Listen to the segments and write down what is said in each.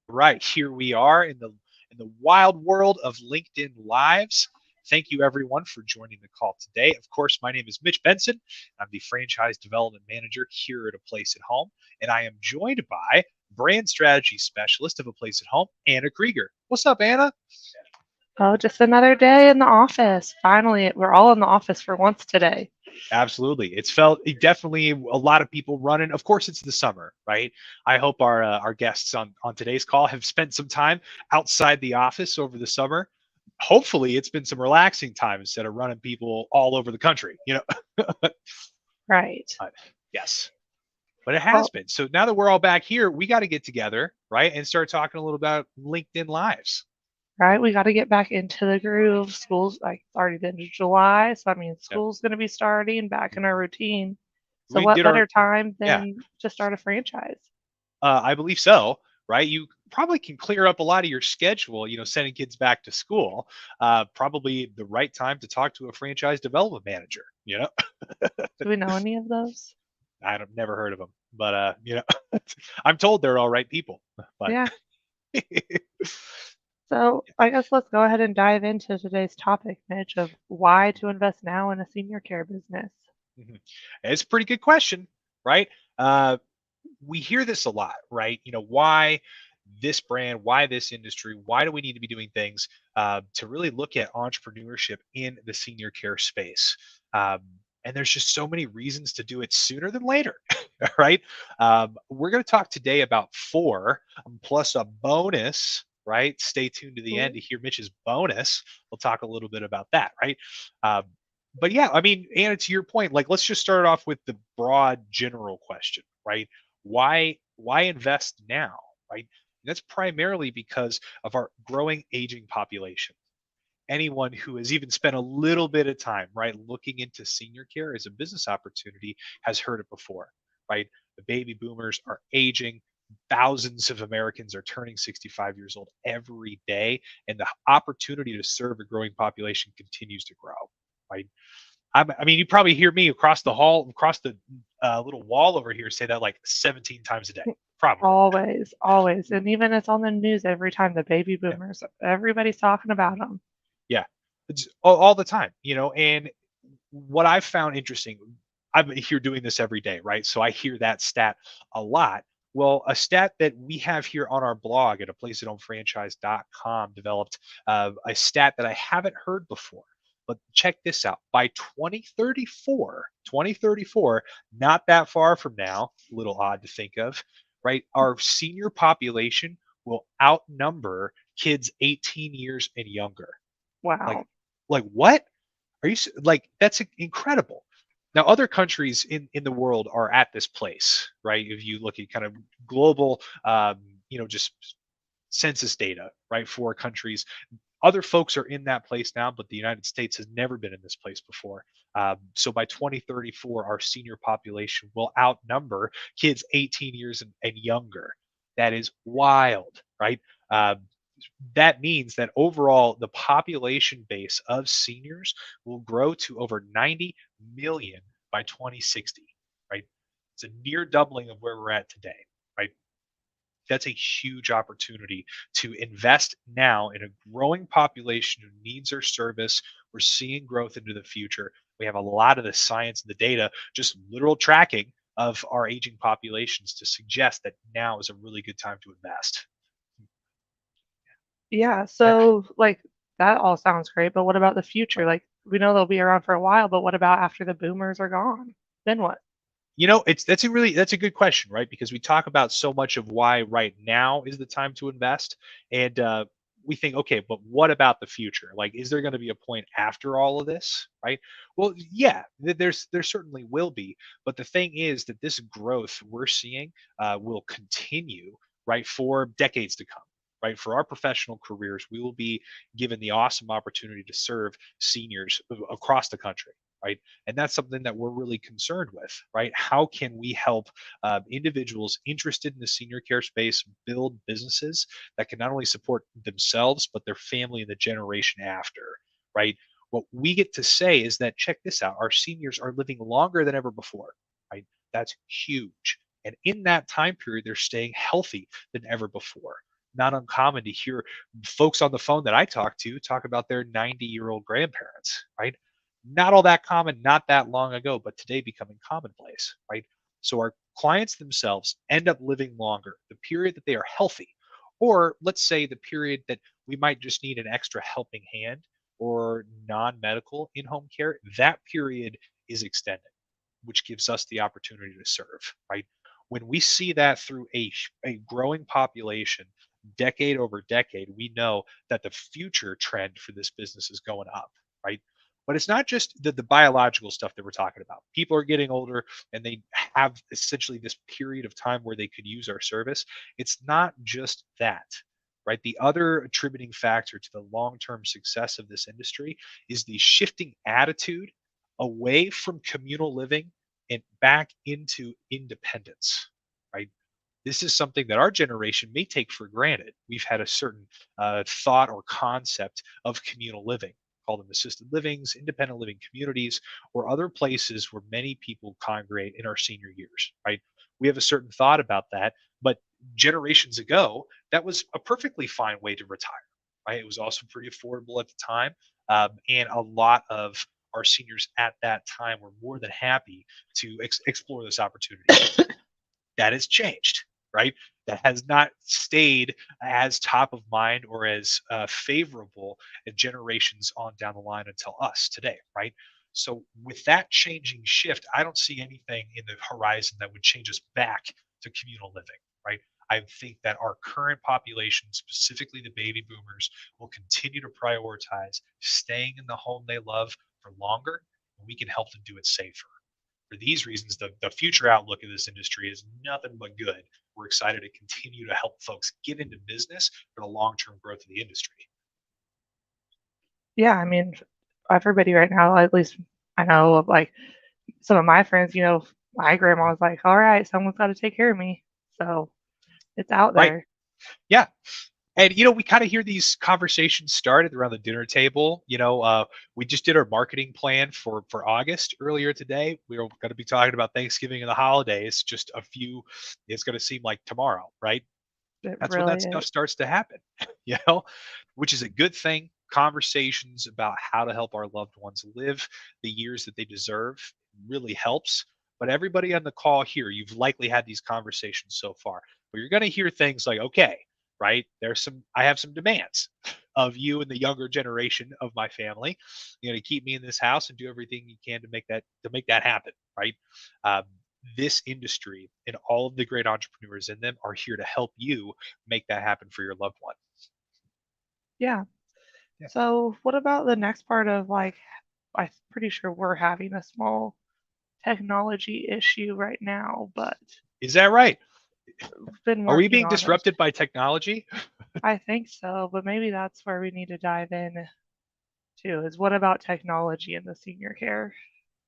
Right, here we are in the wild world of LinkedIn Lives. Thank you everyone for joining the call today. Of course, my name is Mitch Benson. I'm the franchise development manager here at A Place at Home, and I am joined by brand strategy specialist of A Place at Home, Anna Krieger. What's up, Anna? Oh, just another day in the office. Finally, we're all in the office for once today. Absolutely. Definitely a lot of people running. Of course, it's the summer, right? I hope our guests on today's call have spent some time outside the office over the summer. Hopefully, it's been some relaxing time instead of running people all over the country. Right. Uh, yes, but it has Well, been. So now that we're all back here, we got to get together, right, and start talking a little about LinkedIn Lives. right, we got to get back into the groove. School's like it's already the end of July, so I mean, Yep. school's going to be starting back in our routine. So, We what did our better time yeah. than to start a franchise? I believe so, right? You probably can clear up a lot of your schedule, sending kids back to school. Probably the right time to talk to a franchise development manager. Do we know any of those? I've never heard of them, but I'm told they're all right people. But Yeah. So, I guess let's go ahead and dive into today's topic, Mitch, of why to invest now in a senior care business. it's a pretty good question, right? Uh, we hear this a lot, right? Why this brand, why this industry, why do we need to be doing things to really look at entrepreneurship in the senior care space? Um, and there's just so many reasons to do it sooner than later, right? We're going to talk today about four plus a bonus, right? Stay tuned to the end Cool. to hear Mitch's bonus. We'll talk a little bit about that, right? Um, but yeah, I mean, Anna, to your point, like let's just start off with the broad general question, right? Why invest now, right? And that's primarily because of our growing aging population. Anyone who has even spent a little bit of time, right, looking into senior care as a business opportunity has heard it before, right? The baby boomers are aging. Thousands of Americans are turning 65 years old every day, and the opportunity to serve a growing population continues to grow, right? I mean, you probably hear me across the hall, across the little wall over here, say that like 17 times a day, probably. Always, always. And even it's on the news every time the baby Yeah, boomers, everybody's talking about them. yeah, it's all the time. And what I've found interesting, I'm here doing this every day, right? So I hear that stat a lot. Well, a stat that we have here on our blog at a placeathomefranchise.com developed a stat that I haven't heard before. But check this out. By 2034, not that far from now, a little odd to think of, right? Our senior population will outnumber kids 18 years and younger. Like, Wow. like what? Like that's incredible. Now, other countries in the world are at this place, right? If you look at kind of global, just census data, right, for countries, other folks are in that place now, but the United States has never been in this place before. So by 2034, our senior population will outnumber kids 18 years and younger. That is wild, right? Um, that means that overall, the population base of seniors will grow to over 90 million by 2060, right? It's a near doubling of where we're at today, right? That's a huge opportunity to invest now in a growing population who needs our service. We're seeing growth into the future. We have a lot of the science and the data, just literal tracking of our aging populations to suggest that now is a really good time to invest. Yeah. So, like, that all sounds great, but what about the future? Right. Like, we know they'll be around for a while, but what about after the boomers are gone? Then what? It's that's a good question, right? Because we talk about so much of why right now is the time to invest, and we think, okay, but what about the future? Like, is there going to be a point after all of this, right? Well, yeah, there certainly will be, but the thing is that this growth we're seeing will continue, right, for decades to come. Right, for our professional careers, we will be given the awesome opportunity to serve seniors across the country, right? And that's something that we're really concerned with, right? How can we help individuals interested in the senior care space build businesses that can not only support themselves but their family and the generation after, right? What we get to say is that, check this out, our seniors are living longer than ever before, right? That's huge. And in that time period, they're staying healthy than ever before. not uncommon to hear folks on the phone that I talk to talk about their 90-year-old grandparents, right? Not all that common, not that long ago, but today becoming commonplace, right? So our clients themselves end up living longer, the period that they are healthy, or let's say the period that we might just need an extra helping hand or non medical in home care, that period is extended, which gives us the opportunity to serve, right? When we see that through a growing population, decade over decade, we know that the future trend for this business is going up, right? But it's not just the biological stuff that we're talking about. People are getting older and they have essentially this period of time where they could use our service. It's not just that, right? The other attributing factor to the long term success of this industry is the shifting attitude away from communal living and back into independence, right? This is something that our generation may take for granted. We've had a certain thought or concept of communal living, call them assisted livings, independent living communities, or other places where many people congregate in our senior years, right? We have a certain thought about that, but generations ago, that was a perfectly fine way to retire, right? It was also pretty affordable at the time. And a lot of our seniors at that time were more than happy to explore this opportunity. That has changed, right? That has not stayed as top of mind or as favorable in generations on down the line until us today, right? So, with that changing shift, I don't see anything in the horizon that would change us back to communal living, right? I think that our current population, specifically the baby boomers, will continue to prioritize staying in the home they love for longer, and we can help them do it safer. For these reasons, the future outlook of this industry is nothing but good. We're excited to continue to help folks get into business for the long term growth of the industry. Yeah, I mean, everybody right now, at least I know of like some of my friends, my grandma was like, all right, someone's got to take care of me. So it's out Right. there. Yeah. And we kind of hear these conversations started around the dinner table. We just did our marketing plan for August earlier today. We are going to be talking about Thanksgiving and the holidays. Just a few. It's going to seem like tomorrow, right? It That's when really that is. stuff starts to happen, you know, which is a good thing. Conversations about how to help our loved ones live the years that they deserve really helps. But everybody on the call here, you've likely had these conversations so far, but you're going to hear things like, okay, right, I have some demands of you and the younger generation of my family, to keep me in this house and do everything you can to make that happen, right? Um, this industry and all of the great entrepreneurs in them are here to help you make that happen for your loved one. Yeah. Yeah. So what about the next part of like, I'm pretty sure we're having a small technology issue right now, but Is that right? we've been Are we working being on it. disrupted by technology? I think so, but maybe that's where we need to dive in too, is what about technology in the senior care?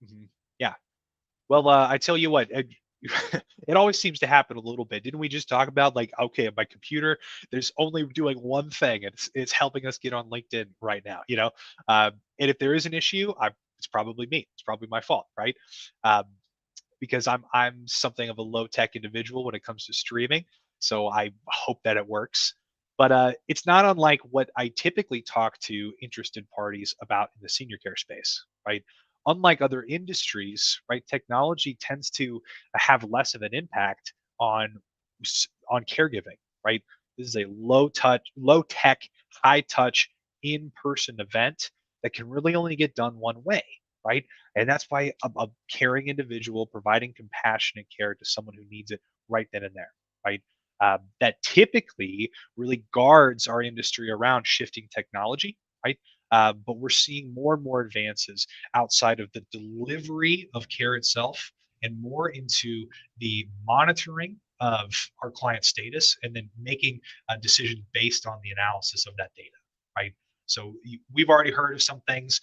Mhm. Yeah. Well, I tell you what, it always seems to happen a little bit. Didn't we just talk about like, okay, my computer, there's only doing one thing. It's helping us get on LinkedIn right now. And if there is an issue, it's probably me. It's probably my fault, right? Um, because I'm something of a low tech individual when it comes to streaming. So I hope that it works. But it's not unlike what I typically talk to interested parties about in the senior care space, right? Unlike other industries, right? Technology tends to have less of an impact on on caregiving, right? This is a low touch, low tech, high touch in person event that can really only get done one way, right? And that's why a caring individual providing compassionate care to someone who needs it right then and there, right? That typically really guards our industry around shifting technology, right? But we're seeing more and more advances outside of the delivery of care itself and more into the monitoring of our client status and then making a decision based on the analysis of that data, right? So we've already heard of some things,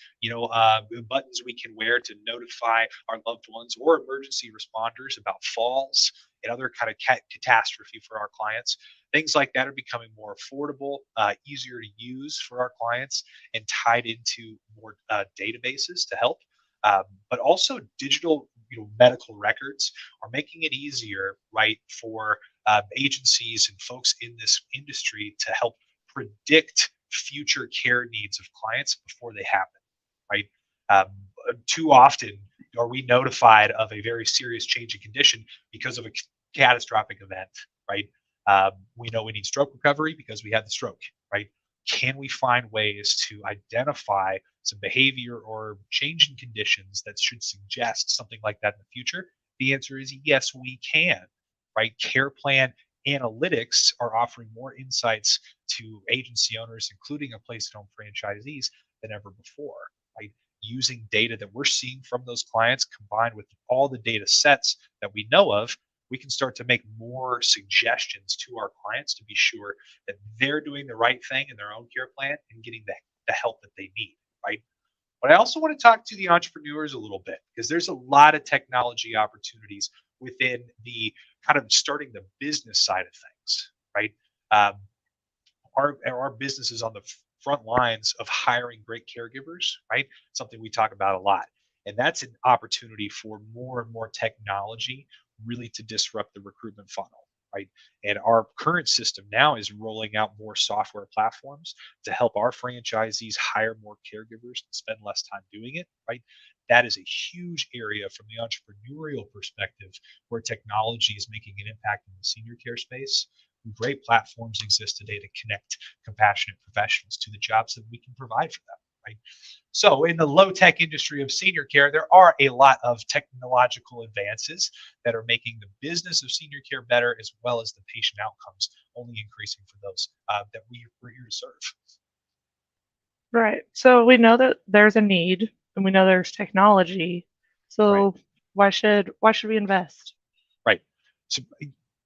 buttons we can wear to notify our loved ones or emergency responders about falls and other kind of catastrophe for our clients. Things like that are becoming more affordable, easier to use for our clients, and tied into more databases to help. But also digital, medical records are making it easier, right, for agencies and folks in this industry to help predict future care needs of clients before they happen, right? Um, Too often are we notified of a very serious change in condition because of a catastrophic event, right? We know we need stroke recovery because we had the stroke, right? Can we find ways to identify some behavior or change in conditions that should suggest something like that in the future? The answer is yes, we can, right? Care plan analytics are offering more insights to agency owners, including a place at home franchisees, than ever before, right? Using data that we're seeing from those clients combined with all the data sets that we know of, we can start to make more suggestions to our clients to be sure that they're doing the right thing in their own care plan and getting the help that they need, right? But I also want to talk to the entrepreneurs a little bit because there's a lot of technology opportunities within the kind of starting the business side of things, right? Um, our business is on the front lines of hiring great caregivers, right? Something we talk about a lot. And that's an opportunity for more and more technology really to disrupt the recruitment funnel, right? And our current system now is rolling out more software platforms to help our franchisees hire more caregivers and spend less time doing it, right? That is a huge area from the entrepreneurial perspective where technology is making an impact in the senior care space. Great platforms exist today to connect compassionate professionals to the jobs that we can provide for them, right? So, in the low tech industry of senior care, there are a lot of technological advances that are making the business of senior care better, as well as the patient outcomes only increasing for those that we're here to serve. Right. So we know that there's a need and we know there's technology. Right. So why should we invest? Right. So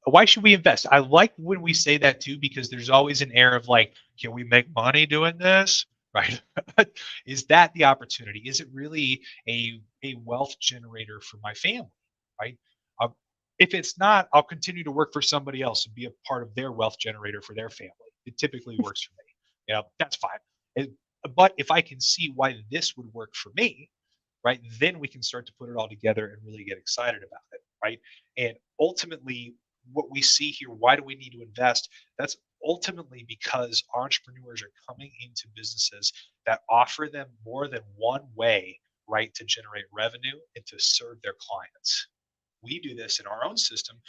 why should we invest? I like when we say that too, because there's always an air of like, can we make money doing this? Right. Is that the opportunity? Is it really a wealth generator for my family? Right. Um, if it's not, I'll continue to work for somebody else and be a part of their wealth generator for their family. It typically works for me. That's fine. It- but if I can see why this would work for me, right, then we can start to put it all together and really get excited about it, right? And ultimately, what we see here, why do we need to invest? That's ultimately because entrepreneurs are coming into businesses that offer them more than one way, right, to generate revenue and to serve their clients. We do this in our own system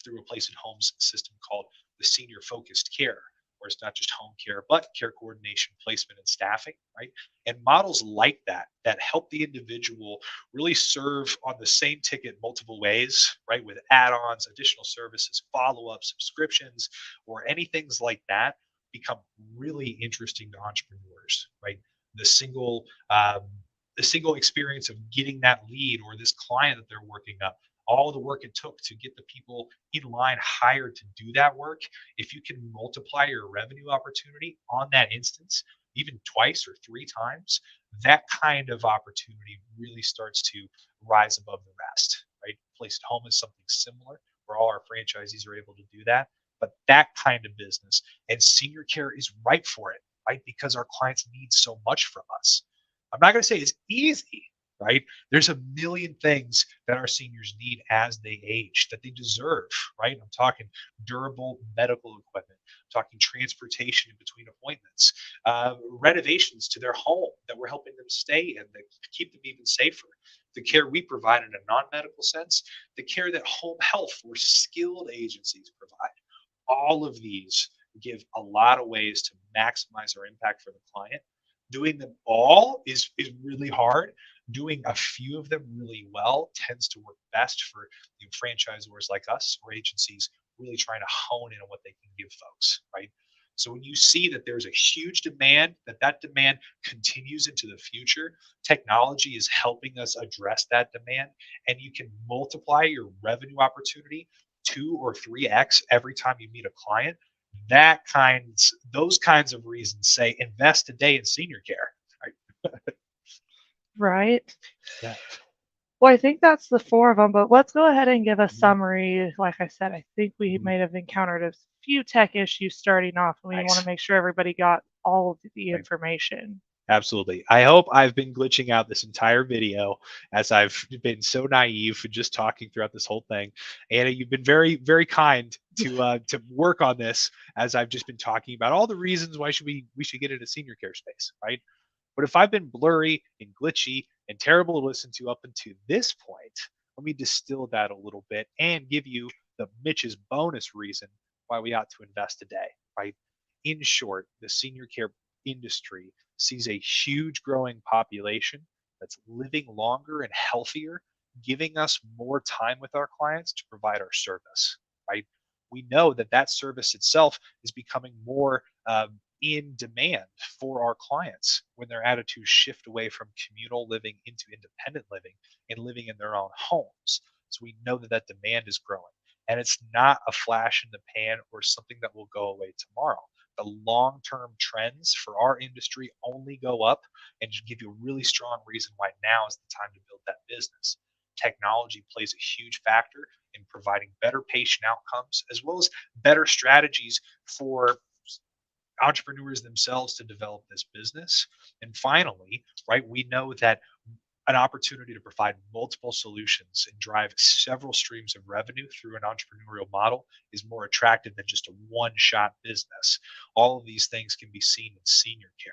through a place at homes system called the senior focused care, where it's not just home care, but care coordination, placement, and staffing, right? And models like that help the individual really serve on the same ticket multiple ways, right? With add-ons, additional services, follow-up subscriptions, or anything like that become really interesting to entrepreneurs, right? The single the single experience of getting that lead or this client that they're working up, all the work it took to get the people in line hired to do that work, if you can multiply your revenue opportunity on that instance, even twice or three times, that kind of opportunity really starts to rise above the rest, right? Place at home is something similar where all our franchisees are able to do that. But that kind of business and senior care is right for it, right? Because our clients need so much from us. I'm not going to say it's easy, right? There's a million things that our seniors need as they age that they deserve, right? I'm talking durable medical equipment, I'm talking transportation in between appointments, renovations to their home that we're helping them stay in that keep them even safer. The care we provide in a non medical sense, the care that home health or skilled agencies provide. All of these give a lot of ways to maximize our impact for the client. Doing them all is really hard. Doing a few of them really well tends to work best for franchisors like us or agencies really trying to hone in on what they can give folks, right? So when you see that there's a huge demand, that demand continues into the future, technology is helping us address that demand, and you can multiply your revenue opportunity 2 or 3x every time you meet a client. Those kinds of reasons say invest today in senior care, right? Right. Yeah. Well, I think that's the four of them, but let's go ahead and give a Mhm. summary. Like I said, I think we Mhm. may have encountered a few tech issues starting off, and we want to Nice. make sure everybody got all of the Right. information. Absolutely. I hope I've been glitching out this entire video as I've been so naive and just talking throughout this whole thing. Anna, you've been very, very kind to work on this as I've just been talking about all the reasons why we should get into senior care space, right? But if I've been blurry and glitchy and terrible to listen to up until this point, let me distill that a little bit and give you the Mitch's bonus reason why we ought to invest today, right? In short, the senior care industry sees a huge growing population that's living longer and healthier, giving us more time with our clients to provide our service, right? We know that that service itself is becoming more in demand for our clients when their attitudes shift away from communal living into independent living and living in their own homes. So we know that that demand is growing. And it's not a flash in the pan or something that will go away tomorrow. The long term trends for our industry only go up, and just give you a really strong reason why now is the time to build that business. Technology plays a huge factor in providing better patient outcomes as well as better strategies for entrepreneurs themselves to develop this business. And finally, right, we know that an opportunity to provide multiple solutions and drive several streams of revenue through an entrepreneurial model is more attractive than just a one shot business. All of these things can be seen in senior care,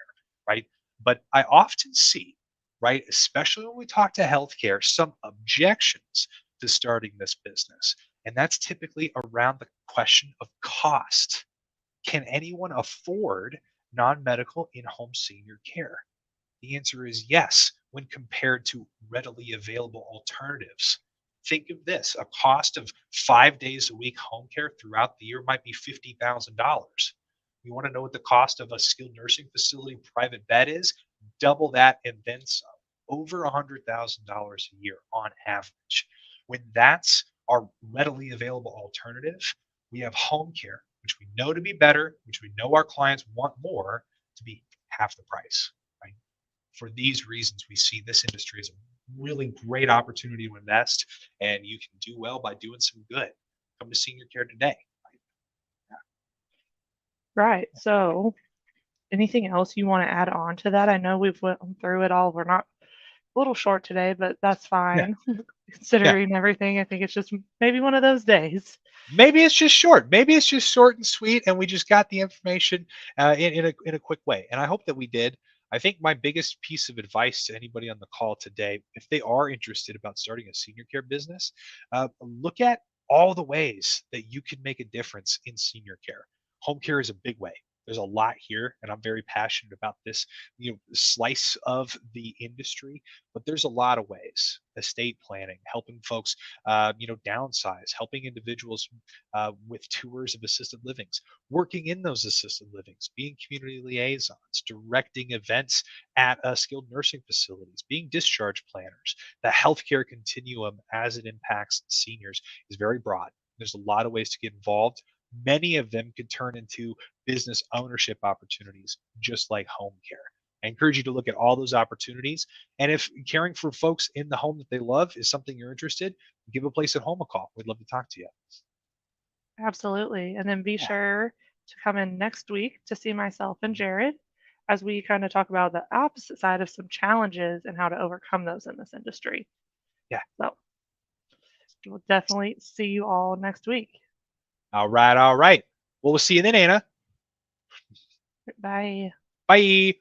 right? But I often see, right, especially when we talk to healthcare, some objections to starting this business. And that's typically around the question of cost. Can anyone afford non medical in home senior care? The answer is yes, when compared to readily available alternatives. Think of this: a cost of 5 days a week home care throughout the year might be $50,000. You want to know what the cost of a skilled nursing facility private bed is? Double that and then some. Over $100,000 a year on average. When that's our readily available alternative, we have home care, which we know to be better, which we know our clients want more, to be half the price. Right? For these reasons, we see this industry as a really great opportunity to invest, and you can do well by doing some good. Come to senior care today. Right. So, anything else you want to add on to that? I know we've went through it all. We're not a little short today, but that's Yeah, fine yeah. considering everything. I think it's just maybe one of those days. Maybe it's just short. Maybe it's just short and sweet, and we just got the information in a quick way. And I hope that we did. I think my biggest piece of advice to anybody on the call today, if they are interested about starting a senior care business, look at all the ways that you can make a difference in senior care. Home care is a big way. There's a lot here, and I'm very passionate about this, slice of the industry. But there's a lot of ways: estate planning, helping folks downsize, helping individuals with tours of assisted livings, working in those assisted livings, being community liaisons, directing events at skilled nursing facilities, being discharge planners. The healthcare continuum as it impacts seniors is very broad. There's a lot of ways to get involved. Many of them could turn into business ownership opportunities, just like home care. I encourage you to look at all those opportunities. And if caring for folks in the home that they love is something you're interested, give a place at home a call. We'd love to talk to you. Absolutely. And then be Yeah, sure to come in next week to see myself and Jared as we kind of talk about the opposite side of some challenges and how to overcome those in this industry. yeah. So we'll definitely see you all next week. All right, all right. Well, we'll see you then, Anna. Bye. Bye.